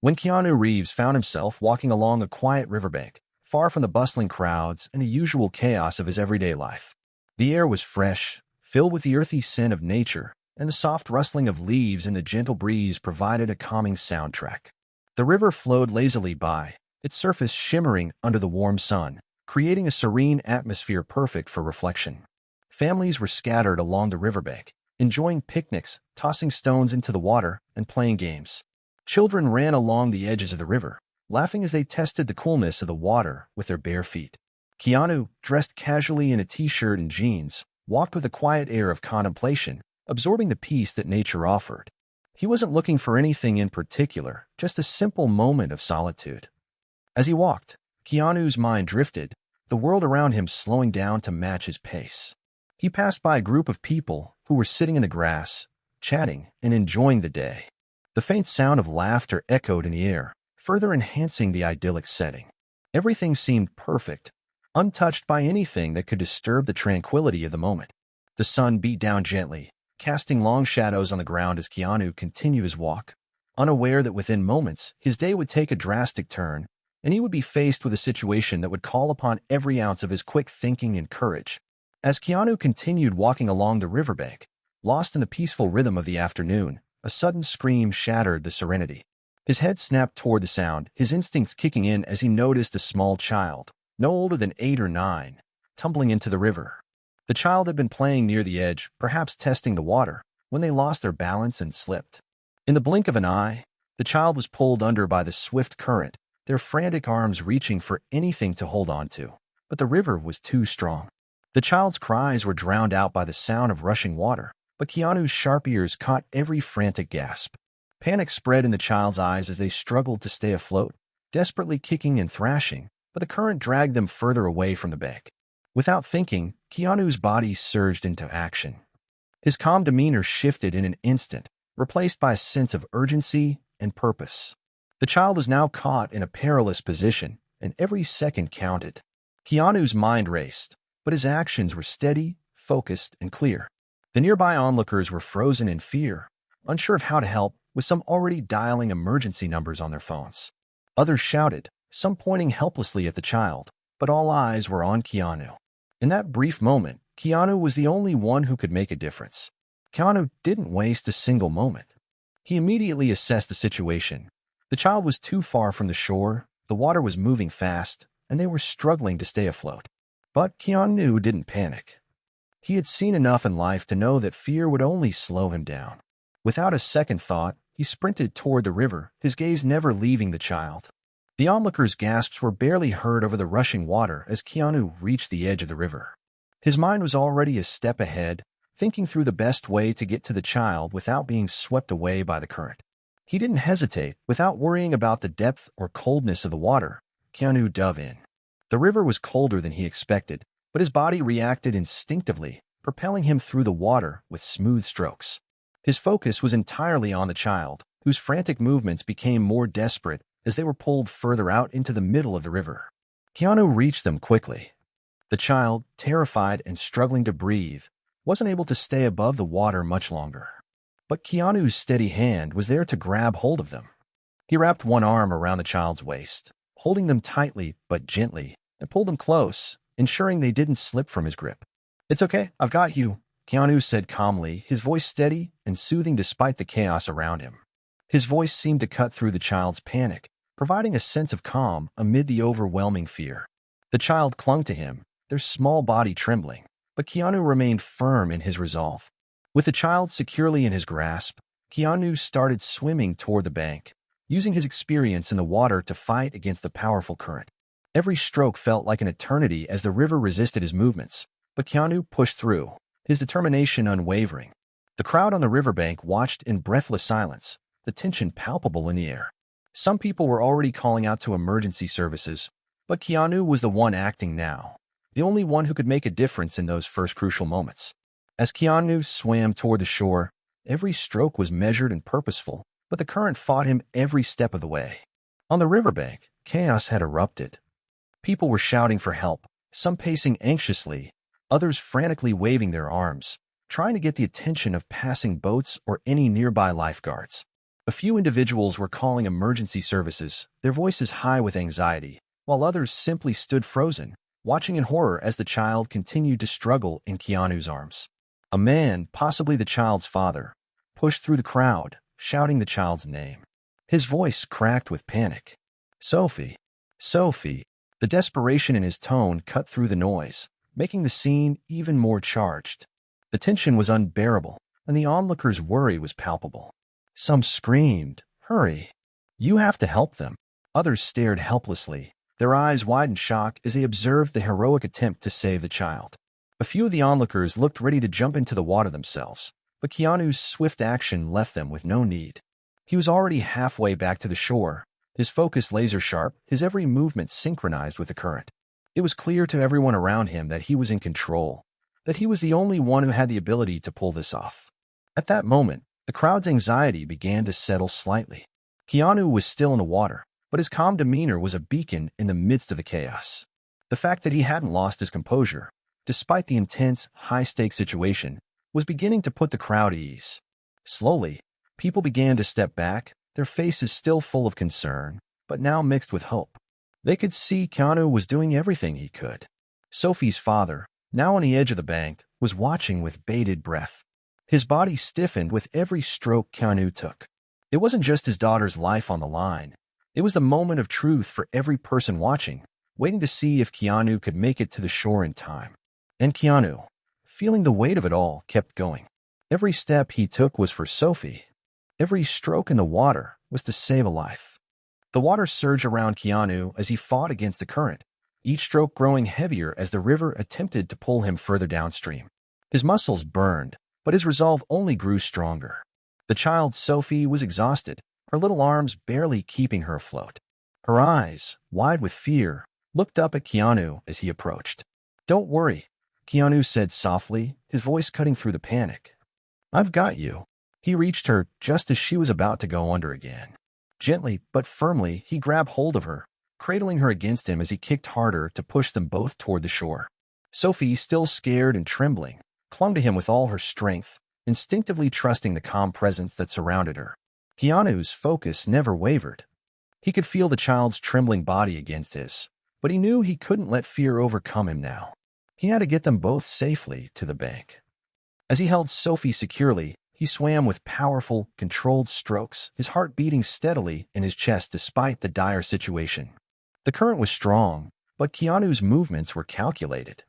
When Keanu Reeves found himself walking along a quiet riverbank, far from the bustling crowds and the usual chaos of his everyday life. The air was fresh, filled with the earthy scent of nature, and the soft rustling of leaves in the gentle breeze provided a calming soundtrack. The river flowed lazily by, its surface shimmering under the warm sun, creating a serene atmosphere perfect for reflection. Families were scattered along the riverbank, enjoying picnics, tossing stones into the water, and playing games. Children ran along the edges of the river, laughing as they tested the coolness of the water with their bare feet. Keanu, dressed casually in a t-shirt and jeans, walked with a quiet air of contemplation, absorbing the peace that nature offered. He wasn't looking for anything in particular, just a simple moment of solitude. As he walked, Keanu's mind drifted, the world around him slowing down to match his pace. He passed by a group of people who were sitting in the grass, chatting and enjoying the day. The faint sound of laughter echoed in the air, further enhancing the idyllic setting. Everything seemed perfect, untouched by anything that could disturb the tranquility of the moment. The sun beat down gently, casting long shadows on the ground as Keanu continued his walk, unaware that within moments his day would take a drastic turn, and he would be faced with a situation that would call upon every ounce of his quick thinking and courage. As Keanu continued walking along the riverbank, lost in the peaceful rhythm of the afternoon, a sudden scream shattered the serenity. His head snapped toward the sound, his instincts kicking in as he noticed a small child, no older than 8 or 9, tumbling into the river. The child had been playing near the edge, perhaps testing the water, when they lost their balance and slipped. In the blink of an eye, the child was pulled under by the swift current, their frantic arms reaching for anything to hold on to. But the river was too strong. The child's cries were drowned out by the sound of rushing water, but Keanu's sharp ears caught every frantic gasp. Panic spread in the child's eyes as they struggled to stay afloat, desperately kicking and thrashing, but the current dragged them further away from the bank. Without thinking, Keanu's body surged into action. His calm demeanor shifted in an instant, replaced by a sense of urgency and purpose. The child was now caught in a perilous position, and every second counted. Keanu's mind raced, but his actions were steady, focused, and clear. The nearby onlookers were frozen in fear, unsure of how to help, with some already dialing emergency numbers on their phones. Others shouted, some pointing helplessly at the child, but all eyes were on Keanu. In that brief moment, Keanu was the only one who could make a difference. Keanu didn't waste a single moment. He immediately assessed the situation. The child was too far from the shore, the water was moving fast, and they were struggling to stay afloat. But Keanu didn't panic. He had seen enough in life to know that fear would only slow him down. Without a second thought, he sprinted toward the river, his gaze never leaving the child. The onlookers' gasps were barely heard over the rushing water as Keanu reached the edge of the river. His mind was already a step ahead, thinking through the best way to get to the child without being swept away by the current. He didn't hesitate. Without worrying about the depth or coldness of the water, Keanu dove in. The river was colder than he expected, but his body reacted instinctively, propelling him through the water with smooth strokes. His focus was entirely on the child, whose frantic movements became more desperate as they were pulled further out into the middle of the river. Keanu reached them quickly. The child, terrified and struggling to breathe, wasn't able to stay above the water much longer. But Keanu's steady hand was there to grab hold of them. He wrapped one arm around the child's waist, holding them tightly but gently, and pulled them close, ensuring they didn't slip from his grip. "It's okay, I've got you," Keanu said calmly, his voice steady and soothing despite the chaos around him. His voice seemed to cut through the child's panic, providing a sense of calm amid the overwhelming fear. The child clung to him, their small body trembling, but Keanu remained firm in his resolve. With the child securely in his grasp, Keanu started swimming toward the bank, using his experience in the water to fight against the powerful current. Every stroke felt like an eternity as the river resisted his movements, but Keanu pushed through, his determination unwavering. The crowd on the riverbank watched in breathless silence, the tension palpable in the air. Some people were already calling out to emergency services, but Keanu was the one acting now, the only one who could make a difference in those first crucial moments. As Keanu swam toward the shore, every stroke was measured and purposeful, but the current fought him every step of the way. On the riverbank, chaos had erupted. People were shouting for help, some pacing anxiously, others frantically waving their arms, trying to get the attention of passing boats or any nearby lifeguards. A few individuals were calling emergency services, their voices high with anxiety, while others simply stood frozen, watching in horror as the child continued to struggle in Keanu's arms. A man, possibly the child's father, pushed through the crowd, shouting the child's name. His voice cracked with panic. Sophie! Sophie! The desperation in his tone cut through the noise, making the scene even more charged. The tension was unbearable, and the onlookers' worry was palpable. Some screamed, "Hurry! You have to help them." Others stared helplessly, their eyes wide in shock as they observed the heroic attempt to save the child. A few of the onlookers looked ready to jump into the water themselves, but Keanu's swift action left them with no need. He was already halfway back to the shore, his focus laser-sharp, his every movement synchronized with the current. It was clear to everyone around him that he was in control, that he was the only one who had the ability to pull this off. At that moment, the crowd's anxiety began to settle slightly. Keanu was still in the water, but his calm demeanor was a beacon in the midst of the chaos. The fact that he hadn't lost his composure, despite the intense, high-stakes situation, was beginning to put the crowd at ease. Slowly, people began to step back, their faces still full of concern, but now mixed with hope. They could see Keanu was doing everything he could. Sophie's father, now on the edge of the bank, was watching with bated breath. His body stiffened with every stroke Keanu took. It wasn't just his daughter's life on the line. It was the moment of truth for every person watching, waiting to see if Keanu could make it to the shore in time. And Keanu, feeling the weight of it all, kept going. Every step he took was for Sophie. Every stroke in the water was to save a life. The water surged around Keanu as he fought against the current, each stroke growing heavier as the river attempted to pull him further downstream. His muscles burned, but his resolve only grew stronger. The child, Sophie, was exhausted, her little arms barely keeping her afloat. Her eyes, wide with fear, looked up at Keanu as he approached. "Don't worry," Keanu said softly, his voice cutting through the panic. "I've got you." He reached her just as she was about to go under again. Gently but firmly, he grabbed hold of her, cradling her against him as he kicked harder to push them both toward the shore. Sophie, still scared and trembling, clung to him with all her strength, instinctively trusting the calm presence that surrounded her. Keanu's focus never wavered. He could feel the child's trembling body against his, but he knew he couldn't let fear overcome him now. He had to get them both safely to the bank. As he held Sophie securely, he swam with powerful, controlled strokes, his heart beating steadily in his chest despite the dire situation. The current was strong, but Keanu's movements were calculated.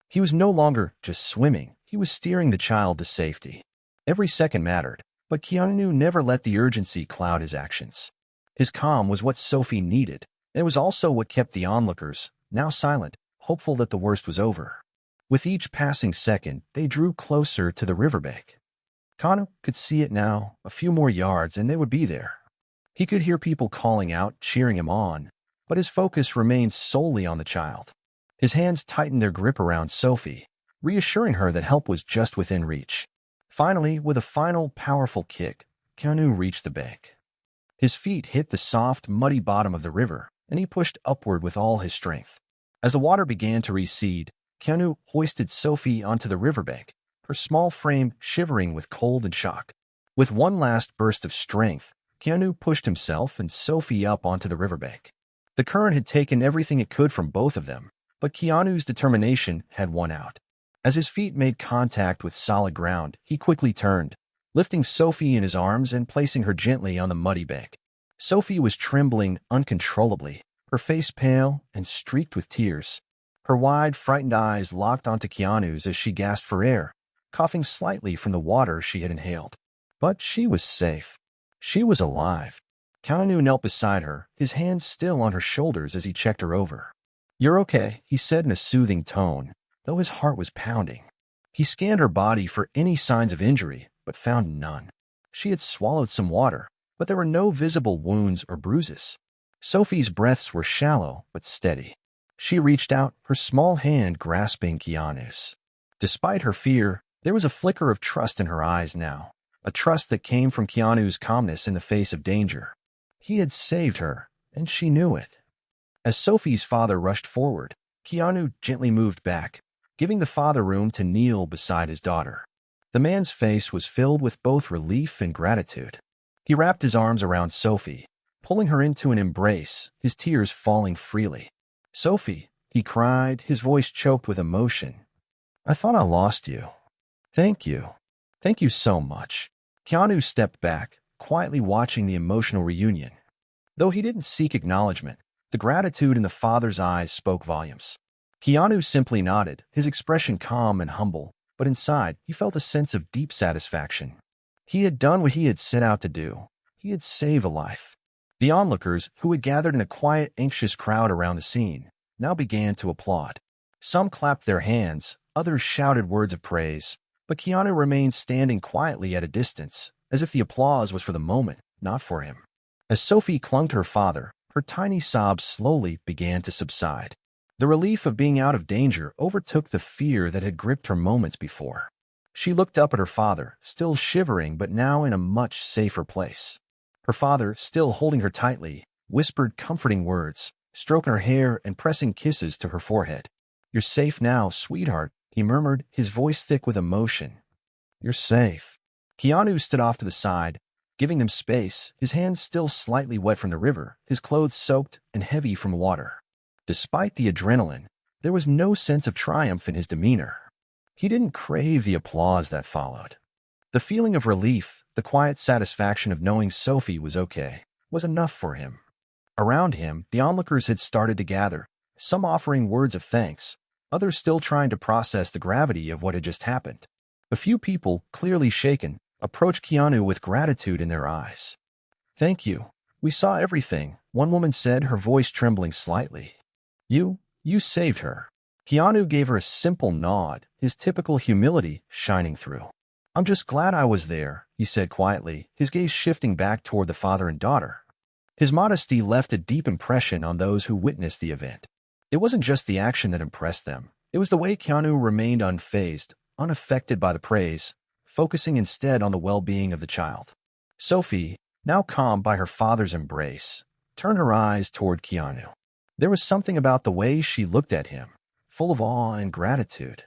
He was no longer just swimming, he was steering the child to safety. Every second mattered, but Keanu never let the urgency cloud his actions. His calm was what Sophie needed, and it was also what kept the onlookers, now silent, hopeful that the worst was over. With each passing second, they drew closer to the riverbank. Keanu could see it now, a few more yards, and they would be there. He could hear people calling out, cheering him on, but his focus remained solely on the child. His hands tightened their grip around Sophie, reassuring her that help was just within reach. Finally, with a final, powerful kick, Keanu reached the bank. His feet hit the soft, muddy bottom of the river, and he pushed upward with all his strength. As the water began to recede, Keanu hoisted Sophie onto the riverbank, her small frame shivering with cold and shock. With one last burst of strength, Keanu pushed himself and Sophie up onto the riverbank. The current had taken everything it could from both of them, but Keanu's determination had won out. As his feet made contact with solid ground, he quickly turned, lifting Sophie in his arms and placing her gently on the muddy bank. Sophie was trembling uncontrollably, her face pale and streaked with tears. Her wide, frightened eyes locked onto Keanu's as she gasped for air, coughing slightly from the water she had inhaled. But she was safe. She was alive. Keanu knelt beside her, his hands still on her shoulders as he checked her over. "You're okay," he said in a soothing tone, though his heart was pounding. He scanned her body for any signs of injury, but found none. She had swallowed some water, but there were no visible wounds or bruises. Sophie's breaths were shallow but steady. She reached out, her small hand grasping Keanu's. Despite her fear, there was a flicker of trust in her eyes now, a trust that came from Keanu's calmness in the face of danger. He had saved her, and she knew it. As Sophie's father rushed forward, Keanu gently moved back, giving the father room to kneel beside his daughter. The man's face was filled with both relief and gratitude. He wrapped his arms around Sophie, pulling her into an embrace, his tears falling freely. "Sophie," he cried, his voice choked with emotion. "I thought I lost you. Thank you. Thank you so much." Keanu stepped back, quietly watching the emotional reunion. Though he didn't seek acknowledgement, the gratitude in the father's eyes spoke volumes. Keanu simply nodded, his expression calm and humble, but inside he felt a sense of deep satisfaction. He had done what he had set out to do. He had saved a life. The onlookers, who had gathered in a quiet, anxious crowd around the scene, now began to applaud. Some clapped their hands, others shouted words of praise, but Keanu remained standing quietly at a distance, as if the applause was for the moment, not for him. As Sophie clung to her father, her tiny sobs slowly began to subside. The relief of being out of danger overtook the fear that had gripped her moments before. She looked up at her father, still shivering but now in a much safer place. Her father, still holding her tightly, whispered comforting words, stroking her hair and pressing kisses to her forehead. "You're safe now, sweetheart," he murmured, his voice thick with emotion. "You're safe." Keanu stood off to the side, giving them space, his hands still slightly wet from the river, his clothes soaked and heavy from water. Despite the adrenaline, there was no sense of triumph in his demeanor. He didn't crave the applause that followed. The feeling of relief, the quiet satisfaction of knowing Sophie was okay, was enough for him. Around him, the onlookers had started to gather, some offering words of thanks, others still trying to process the gravity of what had just happened. A few people, clearly shaken, approached Keanu with gratitude in their eyes. "Thank you. We saw everything," one woman said, her voice trembling slightly. You saved her." Keanu gave her a simple nod, his typical humility shining through. "I'm just glad I was there," he said quietly, his gaze shifting back toward the father and daughter. His modesty left a deep impression on those who witnessed the event. It wasn't just the action that impressed them. It was the way Keanu remained unfazed, unaffected by the praise, focusing instead on the well-being of the child. Sophie, now calmed by her father's embrace, turned her eyes toward Keanu. There was something about the way she looked at him, full of awe and gratitude.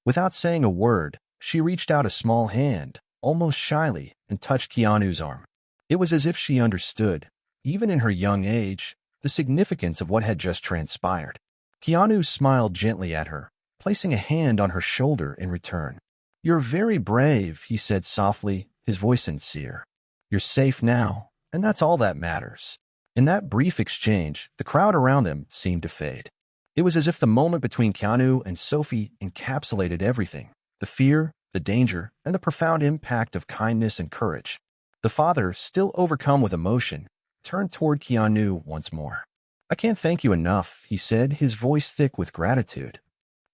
Without saying a word, she reached out a small hand, almost shyly, and touched Keanu's arm. It was as if she understood, even in her young age, the significance of what had just transpired. Keanu smiled gently at her, placing a hand on her shoulder in return. "You're very brave," he said softly, his voice sincere. "You're safe now, and that's all that matters." In that brief exchange, the crowd around them seemed to fade. It was as if the moment between Keanu and Sophie encapsulated everything: the fear, the danger, and the profound impact of kindness and courage. The father, still overcome with emotion, turned toward Keanu once more. "I can't thank you enough," he said, his voice thick with gratitude.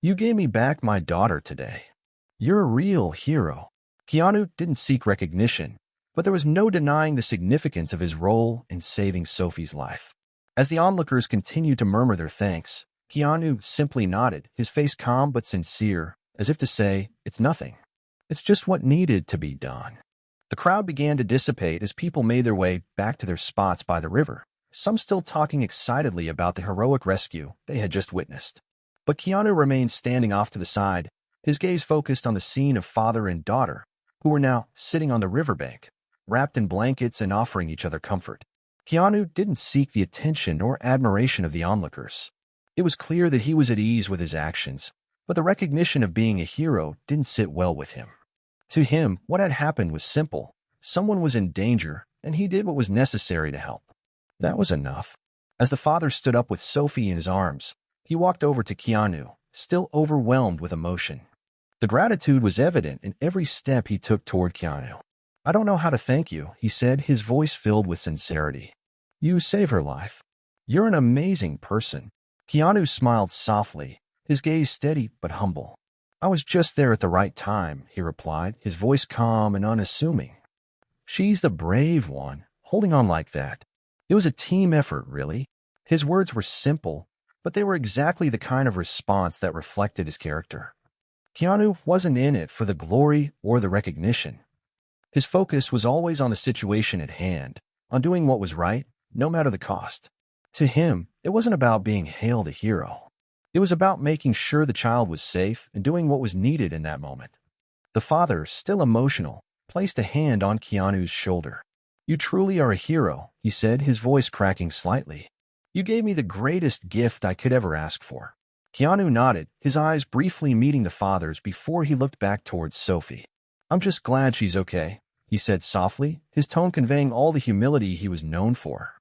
"You gave me back my daughter today. You're a real hero." Keanu didn't seek recognition, but there was no denying the significance of his role in saving Sophie's life. As the onlookers continued to murmur their thanks, Keanu simply nodded, his face calm but sincere, as if to say, "It's nothing. It's just what needed to be done." The crowd began to dissipate as people made their way back to their spots by the river, some still talking excitedly about the heroic rescue they had just witnessed. But Keanu remained standing off to the side, his gaze focused on the scene of father and daughter, who were now sitting on the riverbank, wrapped in blankets and offering each other comfort. Keanu didn't seek the attention or admiration of the onlookers. It was clear that he was at ease with his actions, but the recognition of being a hero didn't sit well with him. To him, what had happened was simple. Someone was in danger, and he did what was necessary to help. That was enough. As the father stood up with Sophie in his arms, he walked over to Keanu, still overwhelmed with emotion. The gratitude was evident in every step he took toward Keanu. "I don't know how to thank you," he said, his voice filled with sincerity. "You saved her life. You're an amazing person." Keanu smiled softly, his gaze steady but humble. "I was just there at the right time," he replied, his voice calm and unassuming. "She's the brave one, holding on like that. It was a team effort, really." His words were simple, but they were exactly the kind of response that reflected his character. Keanu wasn't in it for the glory or the recognition. His focus was always on the situation at hand, on doing what was right, no matter the cost. To him, it wasn't about being hailed a hero. It was about making sure the child was safe and doing what was needed in that moment. The father, still emotional, placed a hand on Keanu's shoulder. "You truly are a hero," he said, his voice cracking slightly. "You gave me the greatest gift I could ever ask for." Keanu nodded, his eyes briefly meeting the father's before he looked back towards Sophie. "I'm just glad she's okay," he said softly, his tone conveying all the humility he was known for.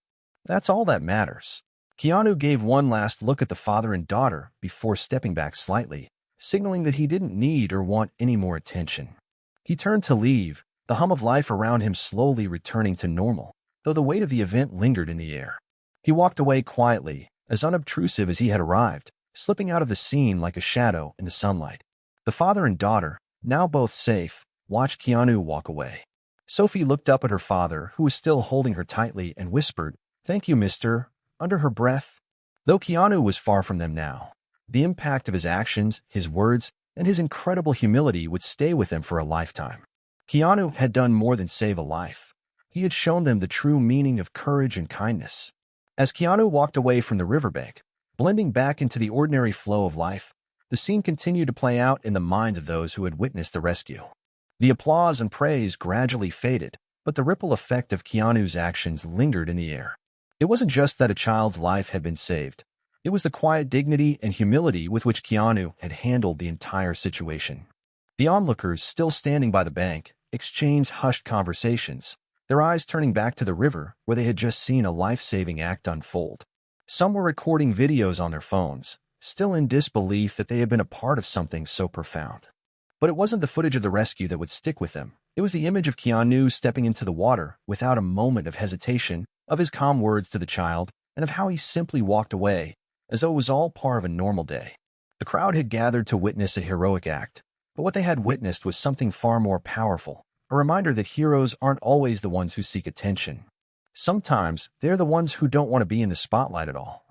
"That's all that matters." Keanu gave one last look at the father and daughter before stepping back slightly, signaling that he didn't need or want any more attention. He turned to leave, the hum of life around him slowly returning to normal, though the weight of the event lingered in the air. He walked away quietly, as unobtrusive as he had arrived, slipping out of the scene like a shadow in the sunlight. The father and daughter, now both safe, watched Keanu walk away. Sophie looked up at her father, who was still holding her tightly, and whispered, "Thank you, mister," under her breath. Though Keanu was far from them now, the impact of his actions, his words, and his incredible humility would stay with them for a lifetime. Keanu had done more than save a life. He had shown them the true meaning of courage and kindness. As Keanu walked away from the riverbank, blending back into the ordinary flow of life, the scene continued to play out in the minds of those who had witnessed the rescue. The applause and praise gradually faded, but the ripple effect of Keanu's actions lingered in the air. It wasn't just that a child's life had been saved. It was the quiet dignity and humility with which Keanu had handled the entire situation. The onlookers, still standing by the bank, exchanged hushed conversations, their eyes turning back to the river where they had just seen a life-saving act unfold. Some were recording videos on their phones, still in disbelief that they had been a part of something so profound. But it wasn't the footage of the rescue that would stick with them. It was the image of Keanu stepping into the water without a moment of hesitation, of his calm words to the child, and of how he simply walked away, as though it was all part of a normal day. The crowd had gathered to witness a heroic act, but what they had witnessed was something far more powerful, a reminder that heroes aren't always the ones who seek attention. Sometimes they're the ones who don't want to be in the spotlight at all.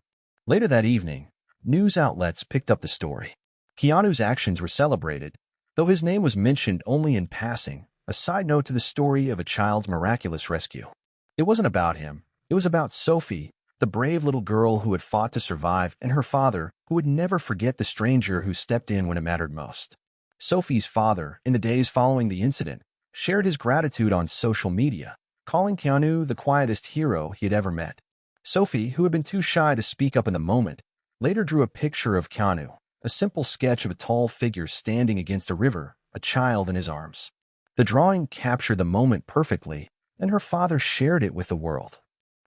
Later that evening, news outlets picked up the story. Keanu's actions were celebrated, though his name was mentioned only in passing, a side note to the story of a child's miraculous rescue. It wasn't about him. It was about Sophie, the brave little girl who had fought to survive, and her father, who would never forget the stranger who stepped in when it mattered most. Sophie's father, in the days following the incident, shared his gratitude on social media, calling Keanu the quietest hero he had ever met. Sophie, who had been too shy to speak up in the moment, later drew a picture of Keanu, a simple sketch of a tall figure standing against a river, a child in his arms. The drawing captured the moment perfectly, and her father shared it with the world.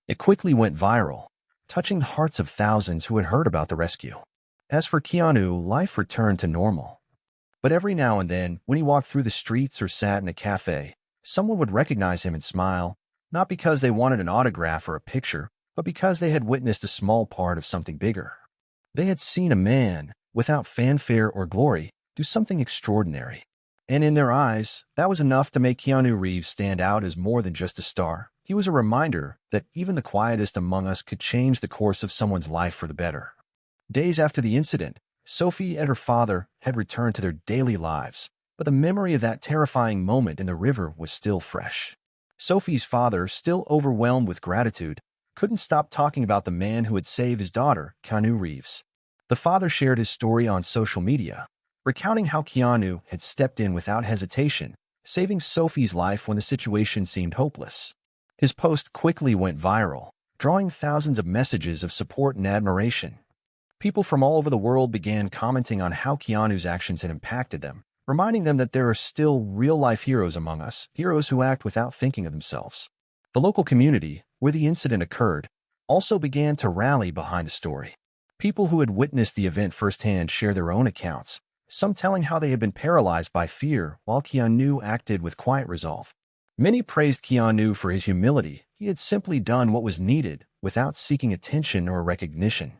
It quickly went viral, touching the hearts of thousands who had heard about the rescue. As for Keanu, life returned to normal. But every now and then, when he walked through the streets or sat in a cafe, someone would recognize him and smile, not because they wanted an autograph or a picture, but because they had witnessed a small part of something bigger. They had seen a man, without fanfare or glory, do something extraordinary. And in their eyes, that was enough to make Keanu Reeves stand out as more than just a star. He was a reminder that even the quietest among us could change the course of someone's life for the better. Days after the incident, Sophie and her father had returned to their daily lives, but the memory of that terrifying moment in the river was still fresh. Sophie's father, still overwhelmed with gratitude, couldn't stop talking about the man who had saved his daughter, Keanu Reeves. The father shared his story on social media, recounting how Keanu had stepped in without hesitation, saving Sophie's life when the situation seemed hopeless. His post quickly went viral, drawing thousands of messages of support and admiration. People from all over the world began commenting on how Keanu's actions had impacted them, reminding them that there are still real-life heroes among us, heroes who act without thinking of themselves. The local community, where the incident occurred, also began to rally behind the story. People who had witnessed the event firsthand shared their own accounts, some telling how they had been paralyzed by fear while Keanu acted with quiet resolve. Many praised Keanu for his humility. He had simply done what was needed without seeking attention or recognition.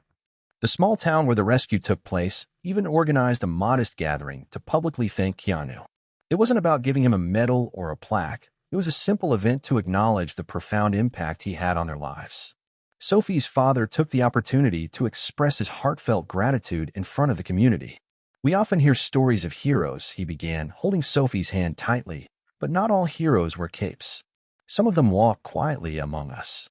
The small town where the rescue took place even organized a modest gathering to publicly thank Keanu. It wasn't about giving him a medal or a plaque. It was a simple event to acknowledge the profound impact he had on their lives. Sophie's father took the opportunity to express his heartfelt gratitude in front of the community. "We often hear stories of heroes," he began, holding Sophie's hand tightly, "but not all heroes wear capes. Some of them walk quietly among us.